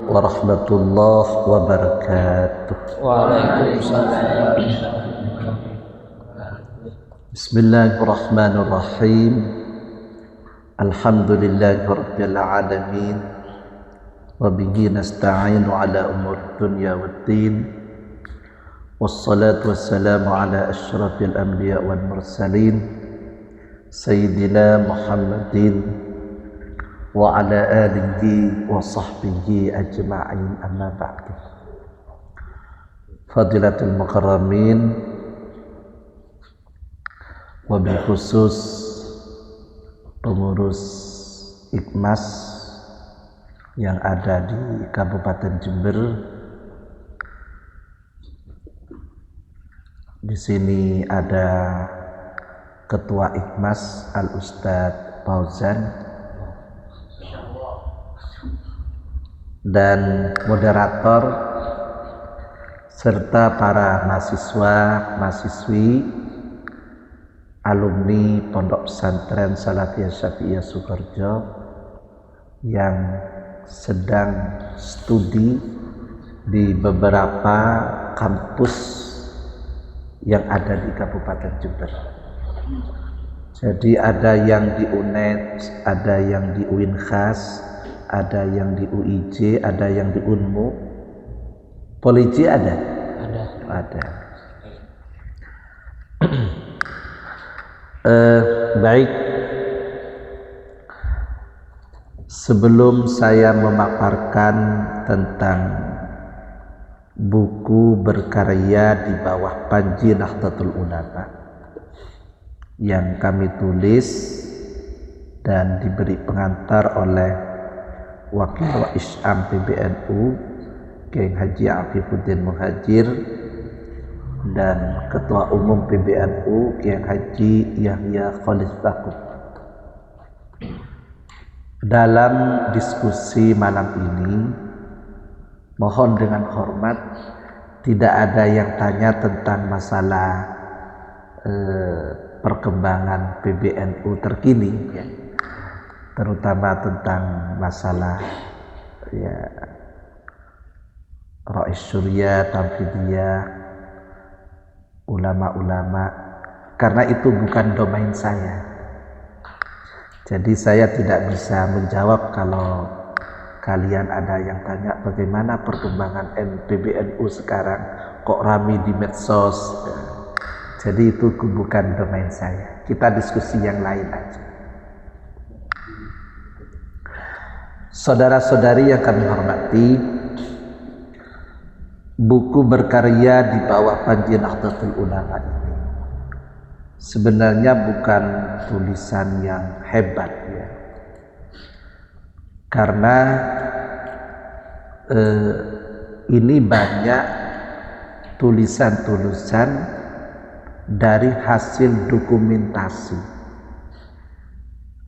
warahmatullahi wabarakatuh. Waalaikumsalam. Bismillahirrahmanirrahim. Alhamdulillahirabbil alamin. Wa bihi nasta'inu ala umur dunya waddin. Wassalatu wassalamu ala asyrafil anbiya wal mursalin Sayyidina Muhammadin wa ala alihi wa sahbihi ajma'in, amma ba'du. Fadilatul mukarramin, wabil khusus pengurus IKMAS yang ada di Kabupaten Jember. Di sini ada Ketua IKMAS Al-Ustadz Fauzan dan moderator serta para mahasiswa, mahasiswi, alumni Pondok Pesantren Salafiyah Syafi'iyah Sukoharjo yang sedang studi di beberapa kampus yang ada di Kabupaten Jember. Jadi ada yang di UNED, ada yang di UINKHAS, ada yang di UIJ, ada yang di UNMU. Poliji ada? Ada. Baik. Sebelum saya memaparkan tentang buku berkarya di bawah Panji Nahdlatul Ulama yang kami tulis dan diberi pengantar oleh Wakil Isyam PBNU Kiai Haji Afifuddin Muhajir dan Ketua Umum PBNU Kiai Haji Yahya Khalil Stakuf. Dalam diskusi malam ini, mohon dengan hormat tidak ada yang tanya tentang masalah perkembangan PBNU terkini, ya, terutama tentang masalah Rais Surya, Tamfidiyah, ulama-ulama, karena itu bukan domain saya. Jadi saya tidak bisa menjawab kalau kalian ada yang tanya bagaimana perkembangan PBNU sekarang, kok rame di medsos. Jadi itu bukan domain saya. Kita diskusi yang lain aja. Saudara-saudari yang kami hormati, buku berkarya di bawah Panji Nahdlatul Ulama ini sebenarnya bukan tulisan yang hebat, ya, karena ini banyak tulisan-tulisan dari hasil dokumentasi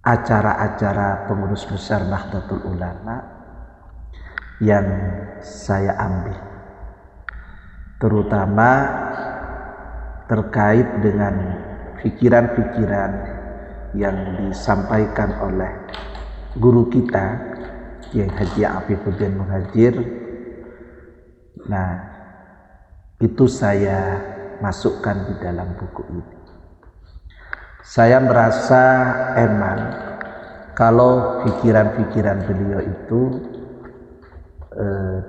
acara-acara pengurus besar Nahdlatul Ulama yang saya ambil, terutama terkait dengan pikiran-pikiran yang disampaikan oleh guru kita Kiai Haji Afifuddin Muhajir. Nah, itu saya masukkan di dalam buku ini. Saya merasa eman kalau pikiran-pikiran beliau itu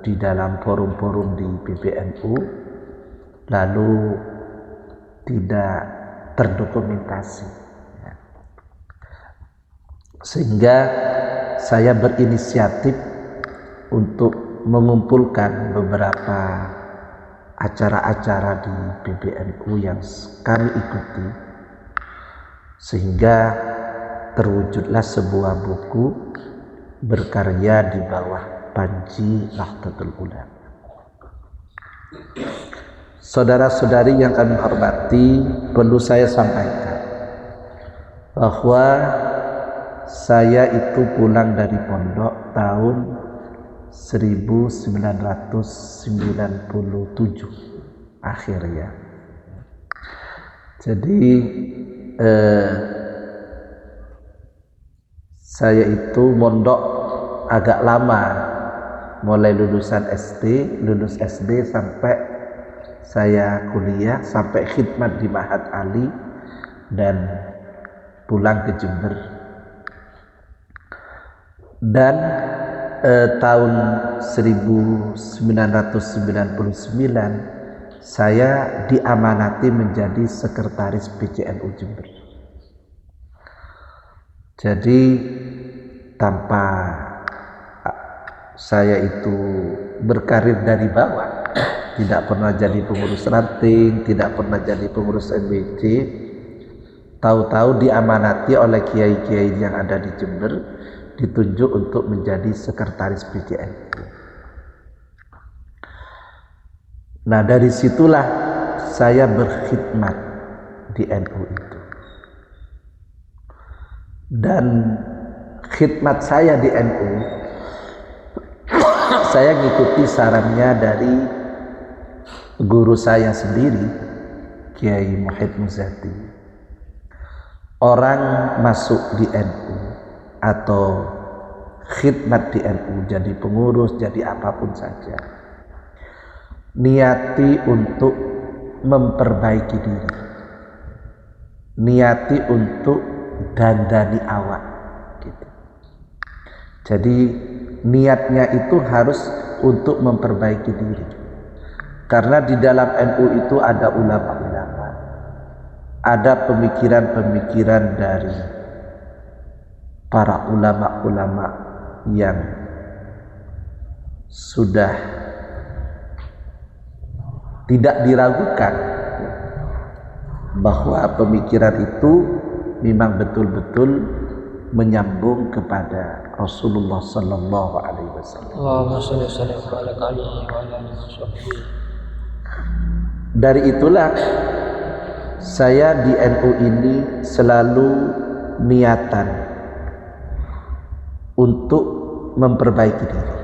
di dalam forum-forum di PBNU lalu tidak terdokumentasi, ya. Sehingga saya berinisiatif untuk mengumpulkan beberapa acara-acara di PBNU yang kami ikuti, sehingga terwujudlah sebuah buku berkarya di bawah Panji Nahdlatul Ulama. Saudara-saudari yang kami hormati, perlu saya sampaikan bahwa saya itu pulang dari pondok tahun 1997 akhir, ya. Jadi saya itu mondok agak lama mulai lulusan SD, lulus SD sampai saya kuliah, sampai khidmat di Ma'had Ali dan pulang ke Jember. Dan tahun 1999 saya diamanati menjadi sekretaris PCNU Jember. Jadi tanpa saya itu berkarir dari bawah, tidak pernah jadi pengurus ranting, tidak pernah jadi pengurus MBC, tahu-tahu diamanati oleh kiai-kiai yang ada di Jember, ditunjuk untuk menjadi sekretaris PCNU. Nah, dari situlah saya berkhidmat di NU itu. Dan khidmat saya di NU, saya ngikuti sarannya dari guru saya sendiri, Kiai Muhyiddin Muzati. Orang masuk di NU atau khidmat di NU, jadi pengurus, jadi apapun saja, niati untuk memperbaiki diri, niati untuk dandani awak gitu. Jadi niatnya itu harus untuk memperbaiki diri, karena di dalam NU itu ada ulama-ulama, ada pemikiran-pemikiran dari para ulama-ulama yang sudah tidak diragukan bahwa pemikiran itu memang betul-betul menyambung kepada Rasulullah Sallallahu Alaihi Wasallam. Dari itulah saya di NU ini selalu niatan untuk memperbaiki diri.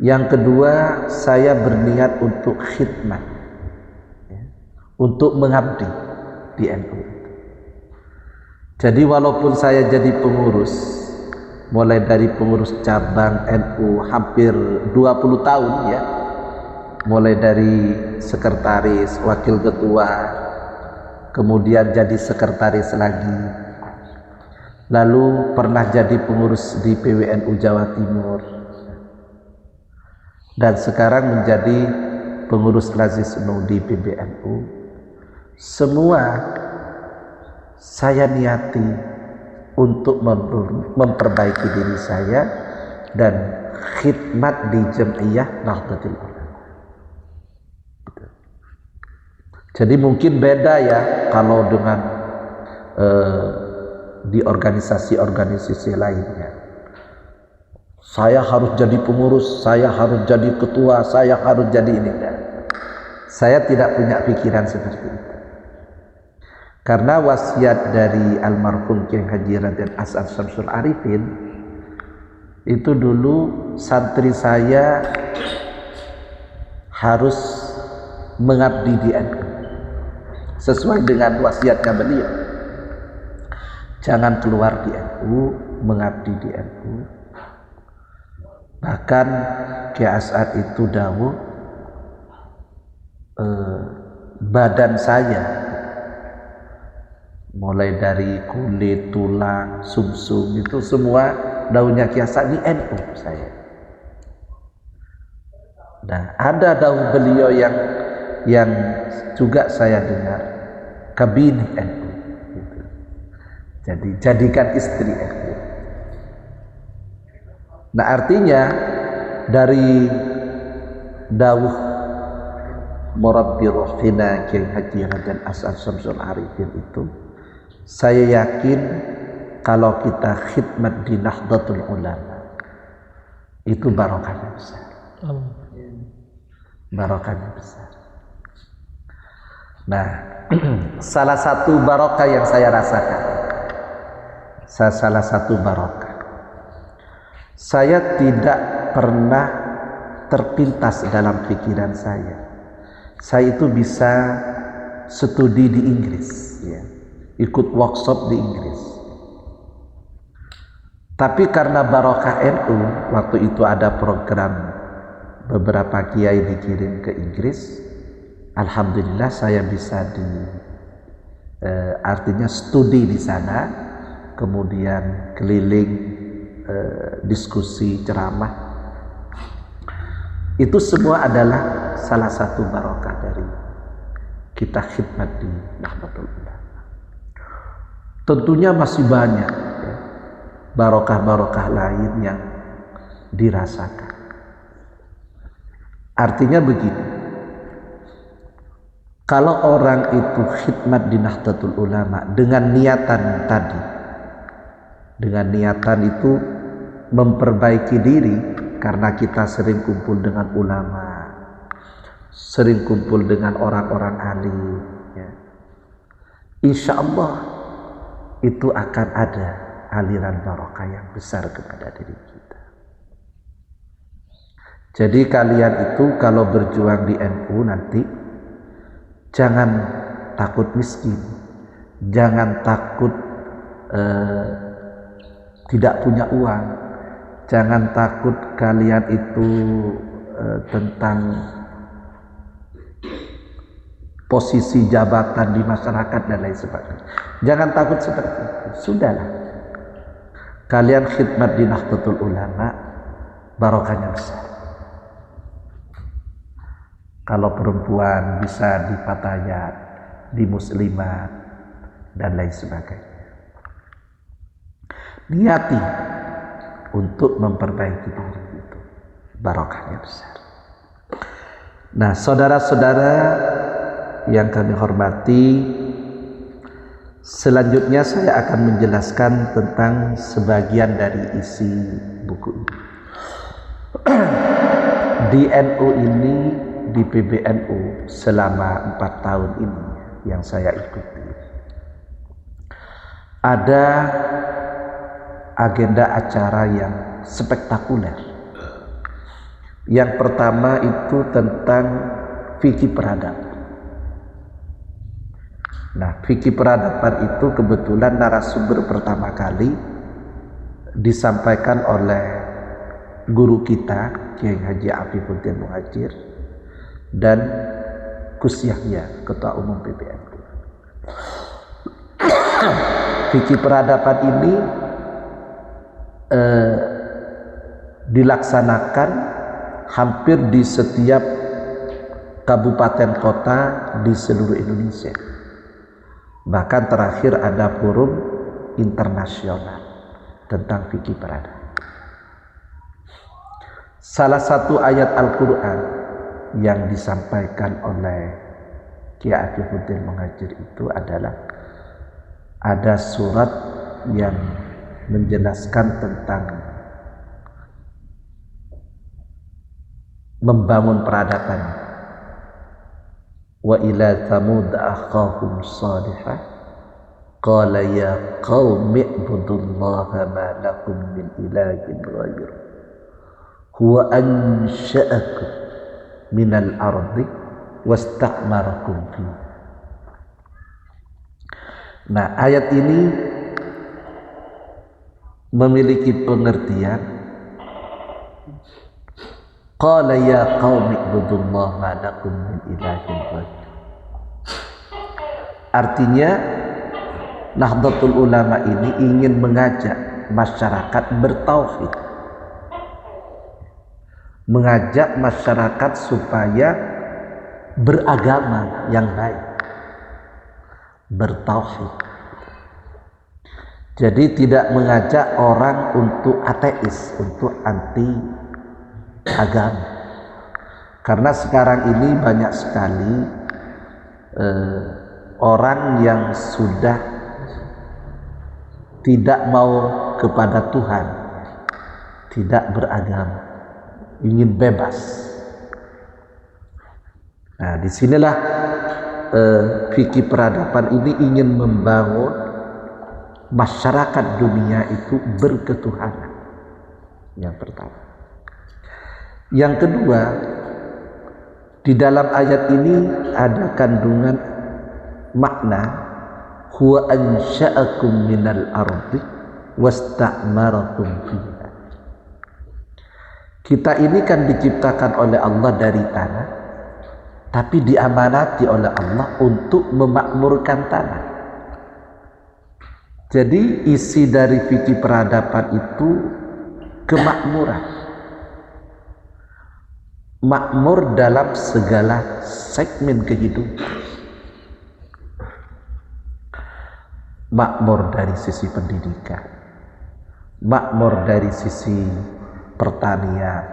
Yang kedua, saya berniat untuk khidmat, untuk mengabdi di NU. Jadi walaupun saya jadi pengurus, mulai dari pengurus cabang NU hampir 20 tahun ya, mulai dari sekretaris, wakil ketua, kemudian jadi sekretaris lagi, lalu pernah jadi pengurus di PWNU Jawa Timur, dan sekarang menjadi pengurus Lazisnu di PBNU. Semua saya niati untuk memperbaiki diri saya dan khidmat di Jam'iyah Nahdlatul Ulama. Jadi mungkin beda ya kalau dengan di organisasi-organisasi lainnya. Saya harus jadi pengurus, saya harus jadi ketua, saya harus jadi ini. Saya tidak punya pikiran seperti itu. Karena wasiat dari almarhum Kiai Haji Raden As'ad Syamsul Arifin, itu dulu santri saya harus mengabdi di NU sesuai dengan wasiatnya beliau. Jangan keluar di NU, mengabdi di NU. Bahkan Kiai As'ad itu dawuh, badan saya mulai dari kulit, tulang, sumsum itu semua daunnya Kiai As'ad di NU saya. Nah, ada daun beliau yang juga saya dengar, kabini NU gitu. Jadi jadikan istri NU. Nah, artinya dari dawuh Murabbi Ruhina Kiai Haji Raden As'ad Syamsul Arifin itu, saya yakin kalau kita khidmat di Nahdlatul Ulama itu barokahnya besar. Barokahnya besar. Nah, salah satu barokah yang saya rasakan, salah satu barokah, saya tidak pernah terpintas dalam pikiran saya itu bisa studi di Inggris ya, ikut workshop di Inggris. Tapi karena barokah NU, waktu itu ada program beberapa kiai dikirim ke Inggris, alhamdulillah saya bisa artinya studi di sana, kemudian keliling diskusi ceramah. Itu semua adalah salah satu barokah dari kita khidmat di Nahdlatul Ulama. Tentunya masih banyak ya, barokah-barokah lain yang dirasakan. Artinya begini, kalau orang itu khidmat di Nahdlatul Ulama dengan niatan tadi, dengan niatan itu memperbaiki diri, karena kita sering kumpul dengan ulama, sering kumpul dengan orang-orang alim ya. Insya Allah itu akan ada aliran barokah yang besar kepada diri kita. Jadi kalian itu kalau berjuang di NU nanti jangan takut miskin, jangan takut tidak punya uang, jangan takut kalian itu tentang posisi jabatan di masyarakat dan lain sebagainya. Jangan takut seperti itu. Sudahlah, kalian khidmat di Nahdlatul Ulama, barokahnya besar. Kalau perempuan bisa di Fatayat, di Muslimat dan lain sebagainya. Niati untuk memperbaiki diri itu, barokahnya besar. Nah, saudara-saudara yang kami hormati, selanjutnya saya akan menjelaskan tentang sebagian dari isi buku ini. Di NU ini, di PBNU selama 4 tahun ini yang saya ikuti, ada agenda acara yang spektakuler. Yang pertama itu tentang fikih peradaban. Nah, fikih peradaban itu kebetulan narasumber pertama kali disampaikan oleh guru kita Kiai Haji Afifuddin Muhajir dan Gus Yahya, Ketua Umum PBNU. Fikih peradaban ini dilaksanakan hampir di setiap kabupaten kota di seluruh Indonesia. Bahkan terakhir ada forum internasional tentang fikih peradaban. Salah satu ayat Al-Quran yang disampaikan oleh Kiai Afifuddin Muhajir itu adalah ada surat yang menjelaskan tentang membangun peradaban. Wa ila thamud akhahum salihah qala ya qaumi ibudullaha ma lakum min ilahin ghairuh huwa ansha'akum minal ardi wasta'marakum fi. Nah, ayat ini memiliki pengertian qala ya qaumi ibudullaha ma lakum min ilahin ghairuh. Artinya Nahdlatul Ulama ini ingin mengajak masyarakat bertauhid, mengajak masyarakat supaya beragama yang baik, bertauhid. Jadi tidak mengajak orang untuk ateis, untuk anti agama. Karena sekarang ini banyak sekali orang yang sudah tidak mau kepada Tuhan, tidak beragama, ingin bebas. Nah, disinilah fikih peradaban ini ingin membangun masyarakat dunia itu berketuhanan. Yang pertama. Yang kedua, di dalam ayat ini ada kandungan makna huwa ansha'akum minal ardi wasta'marakum fiha. Kita ini kan diciptakan oleh Allah dari tanah, tapi diamanati oleh Allah untuk memakmurkan tanah. Jadi isi dari fikih peradaban itu kemakmuran. Makmur dalam segala segmen kehidupan. Makmur dari sisi pendidikan, makmur dari sisi pertanian,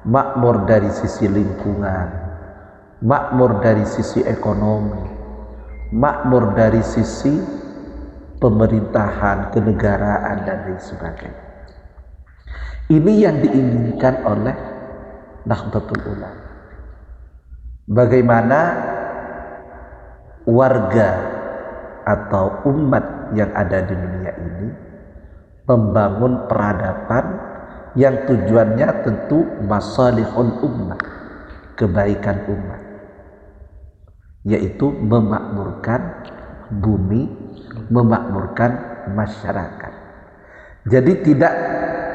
makmur dari sisi lingkungan, makmur dari sisi ekonomi, makmur dari sisi pemerintahan, kenegaraan, dan lain sebagainya. Ini yang diinginkan oleh Nahdlatul Ulama. Bagaimana warga atau umat yang ada di dunia ini membangun peradaban yang tujuannya tentu masalihul ummah, kebaikan umat, yaitu memakmurkan bumi, memakmurkan masyarakat. Jadi tidak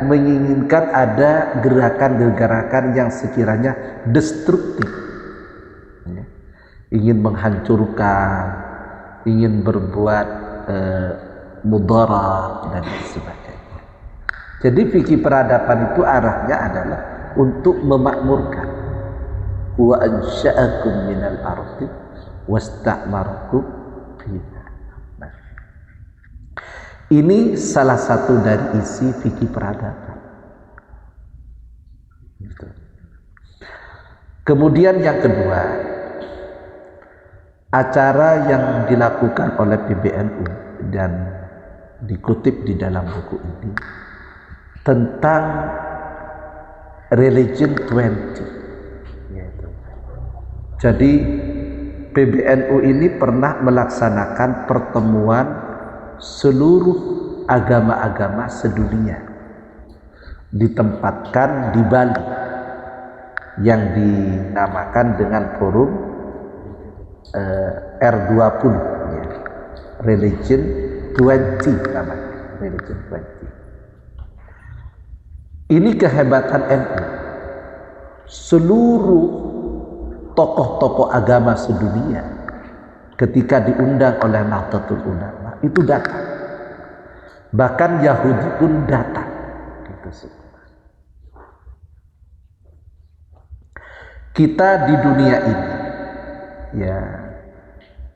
menginginkan ada gerakan-gerakan yang sekiranya destruktif, ingin menghancurkan, ingin berbuat mudarat dan sebagainya. Jadi fikih peradaban itu arahnya adalah untuk memakmurkan. Wa ansha'akum minal ardi wasta'marakum fiha. Ini salah satu dari isi fikih peradaban. Kemudian yang kedua, acara yang dilakukan oleh PBNU dan dikutip di dalam buku ini tentang Religion 20. Jadi PBNU ini pernah melaksanakan pertemuan seluruh agama-agama sedunia, ditempatkan di Bali yang dinamakan dengan forum R20, ya. Religion 20 namanya, Religion 20. Ini kehebatan NU. Seluruh tokoh-tokoh agama sedunia ketika diundang oleh Nahdlatul Ulama itu datang, bahkan Yahudi pun datang, gitu sih. Kita di dunia ini, ya,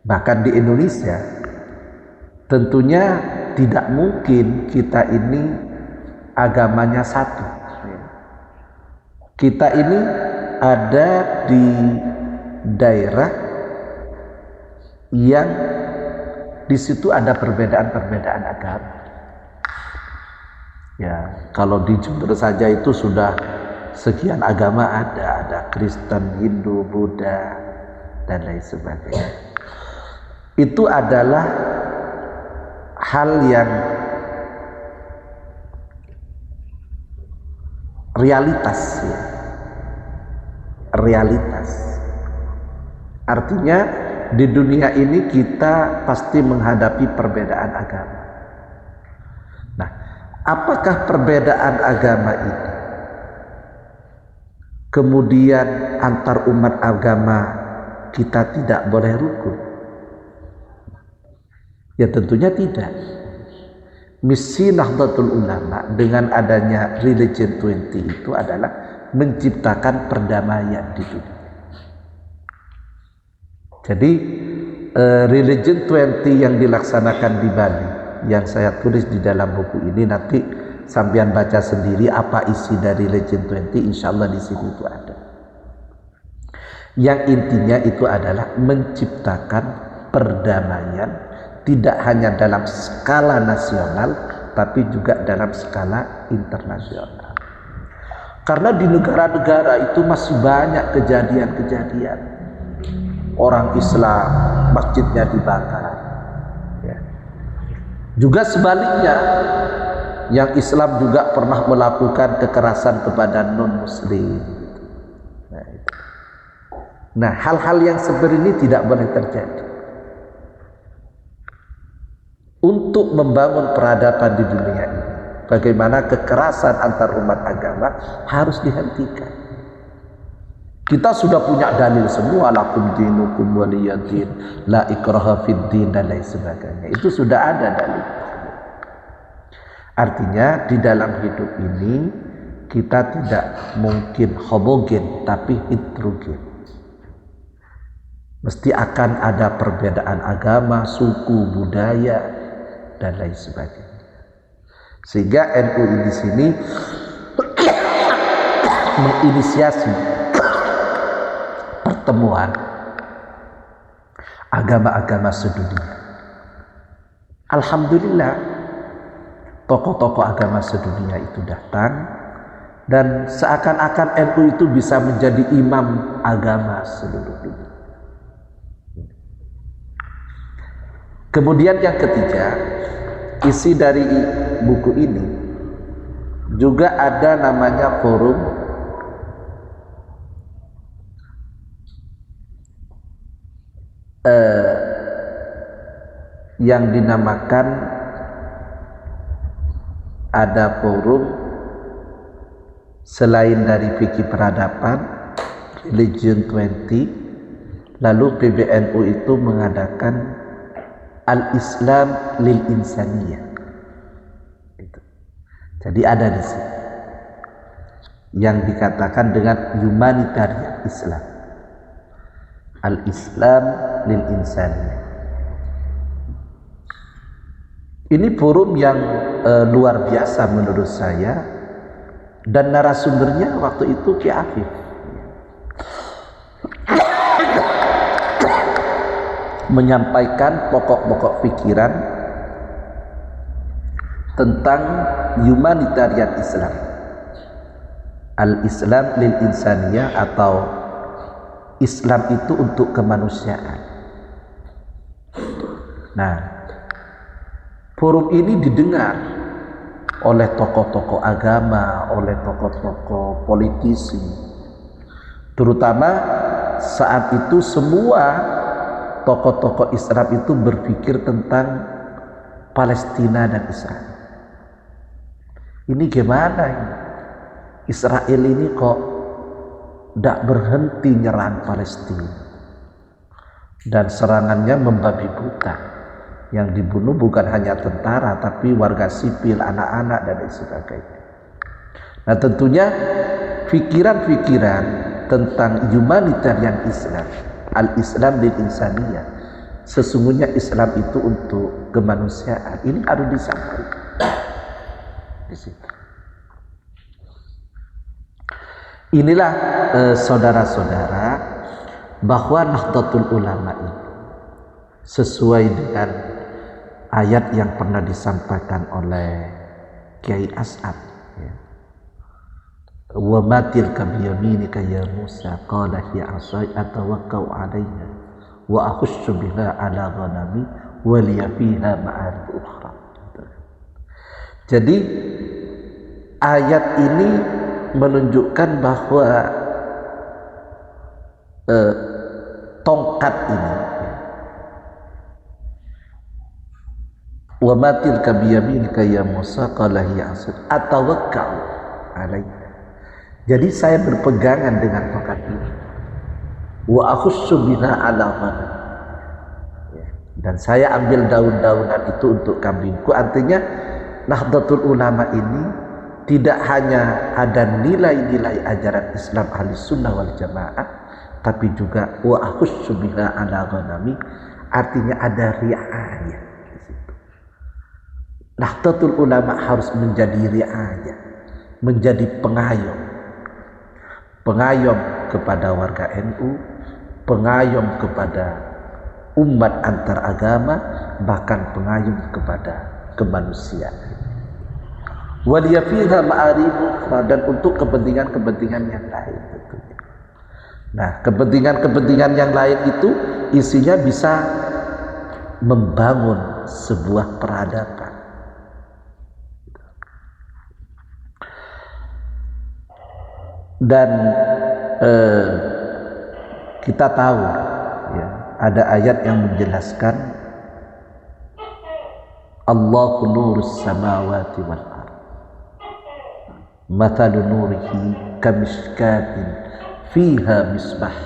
bahkan di Indonesia, tentunya tidak mungkin kita ini agamanya satu. Kita ini ada di daerah yang di situ ada perbedaan-perbedaan agama. Ya, kalau di Jember saja itu sudah sekian agama ada Kristen, Hindu, Buddha, dan lain sebagainya. Itu adalah hal yang realitas, ya. Realitas. Artinya di dunia ini kita pasti menghadapi perbedaan agama. Nah, apakah perbedaan agama ini kemudian antar umat agama kita tidak boleh rukun? Ya tentunya tidak. Misi Nahdlatul Ulama dengan adanya Religion 20 itu adalah menciptakan perdamaian di dunia. Jadi Religion 20 yang dilaksanakan di Bali, yang saya tulis di dalam buku ini, nanti sampean baca sendiri apa isi dari Religion 20, insya Allah di sini itu ada. Yang intinya itu adalah menciptakan perdamaian, tidak hanya dalam skala nasional, tapi juga dalam skala internasional. Karena di negara-negara itu masih banyak kejadian-kejadian. Orang Islam masjidnya dibakar, ya. Juga sebaliknya, yang Islam juga pernah melakukan kekerasan kepada non-Muslim. Nah, hal-hal yang seperti ini tidak boleh terjadi. Untuk membangun peradaban di dunia ini, bagaimana kekerasan antar umat agama harus dihentikan. Kita sudah punya dalil semua, lakum dinukum waliyadin, la ikraha fid din dan lain sebagainya. Itu sudah ada dalil. Artinya di dalam hidup ini kita tidak mungkin homogen tapi heterogen. Mesti akan ada perbedaan agama, suku, budaya dan lain sebagainya. Sehingga NU di sini menginisiasi pertemuan agama-agama sedunia. Alhamdulillah, tokoh-tokoh agama sedunia itu datang dan seakan-akan NU itu bisa menjadi imam agama seluruh dunia. Kemudian yang ketiga, isi dari buku ini juga ada namanya forum yang dinamakan, ada forum selain dari fikih peradaban, Religion 20, lalu PBNU itu mengadakan Al-Islam lil Insaniyah. Jadi ada di sini yang dikatakan dengan humanitarian Islam, Al-Islam lil Insaniyah. Ini forum yang luar biasa menurut saya, dan narasumbernya waktu itu Ki Afif menyampaikan pokok-pokok pikiran tentang humanitarian Islam, Al-Islam lil Insaniyah, atau Islam itu untuk kemanusiaan. Nah, forum ini didengar oleh tokoh-tokoh agama, oleh tokoh-tokoh politisi, terutama saat itu semua tokoh-tokoh Islam itu berpikir tentang Palestina dan Israel. Ini gimana ini? Israel ini kok tidak berhenti nyerang Palestina, dan serangannya membabi buta. Yang dibunuh bukan hanya tentara tapi warga sipil, anak-anak dan lain sebagainya. Nah, tentunya pikiran-pikiran tentang humanitarian Islam, Al-Islam lil Insaniyah, sesungguhnya Islam itu untuk kemanusiaan, ini harus disampaikan di situ. Inilah saudara-saudara, bahwa Nahdlatul Ulama ini sesuai dengan ayat yang pernah disampaikan oleh Kiai As'ad, ya. Wa matil kabiyaminika ya Musa qala ya asai atawakkau 'alaiha wa akhussu biha 'ala ghanami wa liya fiha ma'arib ukhra. Jadi ayat ini menunjukkan bahwa tongkat ini, wa matil kabiyaminika ya Musa qala ya asai atawakkau 'alaiha. Jadi saya berpegangan dengan tongkat ini. Wa akhussu biha 'ala ghanam. Dan saya ambil daun-daunan itu untuk kambingku. Artinya Nahdlatul Ulama ini tidak hanya ada nilai-nilai ajaran Islam Ahlussunnah wal Jamaah, tapi juga wa akhussu biha 'ala ghanami, artinya ada riayah di situ. Nahdlatul Ulama harus menjadi riayah, menjadi pengayom kepada warga NU, pengayom kepada umat antar agama, bahkan pengayom kepada kemanusiaan. Waliyafiha ma'aribu, dan untuk kepentingan-kepentingan yang lain tentunya. Nah, kepentingan-kepentingan yang lain itu isinya bisa membangun sebuah peradaban. Dan kita tahu, ya, ada ayat yang menjelaskan Allahu nurus samawati wal ardh. mathalu nurihi kamishkatin fiha misbah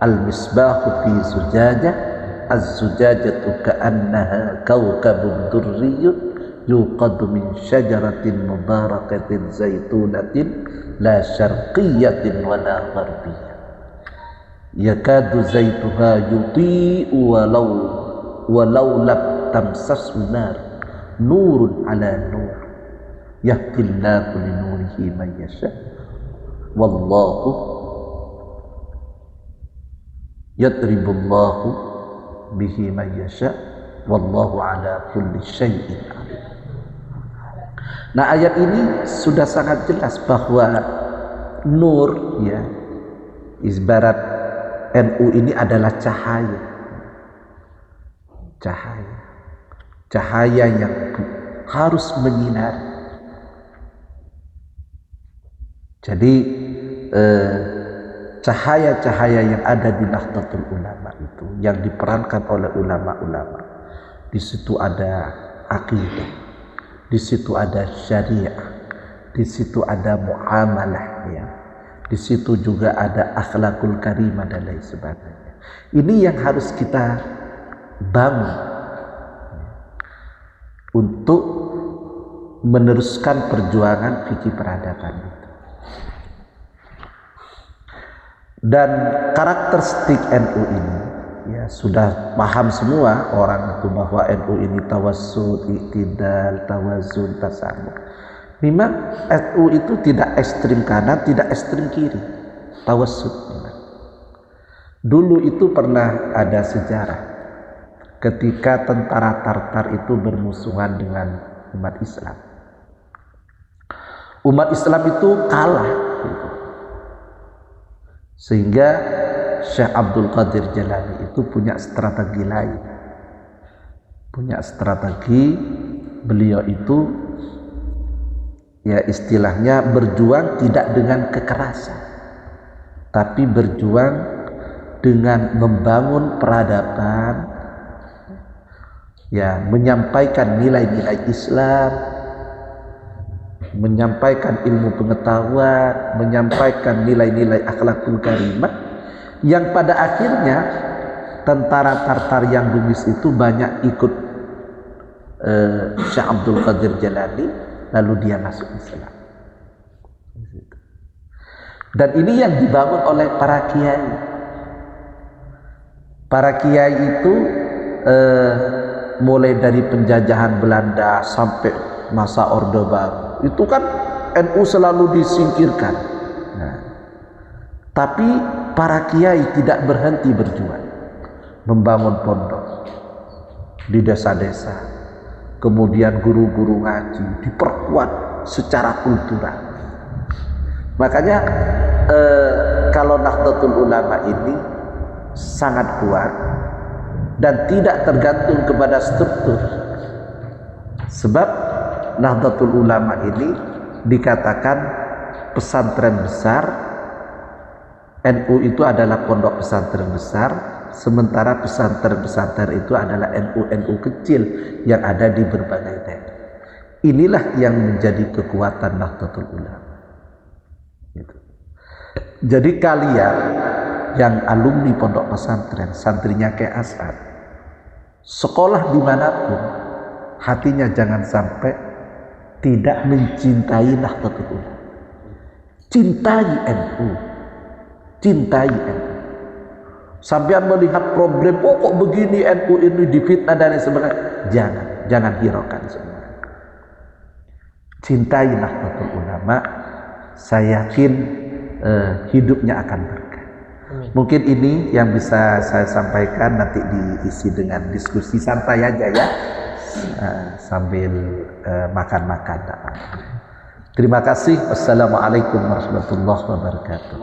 al-misbahu fi zujajah az-zujajatu ka'annaha kawkabun durriyun yuqadu min syajaratin mubarakatin zaitunatin la syarqiyatin wa la gharbiyah yakadu zaituha yuti'u walau lam tamsasu nar nurun ala nur yahdillahu li nurihi man yasha wallahu yadribullahu bihi man yasha wallahu ala kulli syai'in alim. Nah, ayat ini sudah sangat jelas bahwa nur, ya, ibarat NU ini adalah cahaya. Cahaya yang harus menyinari. Jadi cahaya-cahaya yang ada di Nahdlatul Ulama itu yang diperankan oleh ulama-ulama. Di situ ada akidah, di situ ada syariah, di situ ada muamalah, ya. Di situ juga ada akhlakul karimah dan lain sebagainya. Ini yang harus kita bangun untuk meneruskan perjuangan fikih peradaban itu. Dan karakteristik NU ini, ya, sudah paham semua orang itu bahwa NU ini tawassul, iktidal, tawazun, tasamuh. Memang NU itu tidak ekstrim kanan, tidak ekstrim kiri. Tawassul. Dulu itu pernah ada sejarah ketika tentara Tartar itu bermusuhan dengan umat Islam. Umat Islam itu kalah, sehingga Syekh Abdul Qadir Jalani itu punya strategi lain. Punya strategi, beliau itu, ya, istilahnya berjuang tidak dengan kekerasan, tapi berjuang dengan membangun peradaban, ya, menyampaikan nilai-nilai Islam, menyampaikan ilmu pengetahuan, menyampaikan nilai-nilai akhlakul karimah, yang pada akhirnya tentara Tartar yang bugis itu banyak ikut Syekh Abdul Qadir Jalani, lalu dia masuk Islam. Dan ini yang dibangun oleh para kiai. Para kiai itu mulai dari penjajahan Belanda sampai masa Orde Baru, itu kan NU selalu disingkirkan. Nah, tapi para kiai tidak berhenti berjuang, membangun pondok di desa-desa, kemudian guru-guru ngaji diperkuat secara kultural. Makanya kalau Nahdlatul Ulama ini sangat kuat dan tidak tergantung kepada struktur. Sebab Nahdlatul Ulama ini dikatakan pesantren besar, NU itu adalah pondok pesantren besar, sementara pesantren-pesantren itu adalah NU kecil yang ada di berbagai daerah. Inilah yang menjadi kekuatan Nahdlatul Ulama. Gitu. Jadi kalian yang alumni pondok pesantren, santrinya Kyai As'ad, sekolah dimanapun, hatinya jangan sampai tidak mencintai Nahdlatul Ulama. Cintai NU, cintai NU. Sampai melihat problem, oh kok begini NU ini difitnah dan sebagainya, jangan hiraukan semua. Cintai Nahdlatul Ulama, saya yakin hidupnya akan berkah. Mungkin ini yang bisa saya sampaikan, nanti diisi dengan diskusi santai aja, ya, sambil makan-makan. Terima kasih. Wassalamualaikum warahmatullahi wabarakatuh.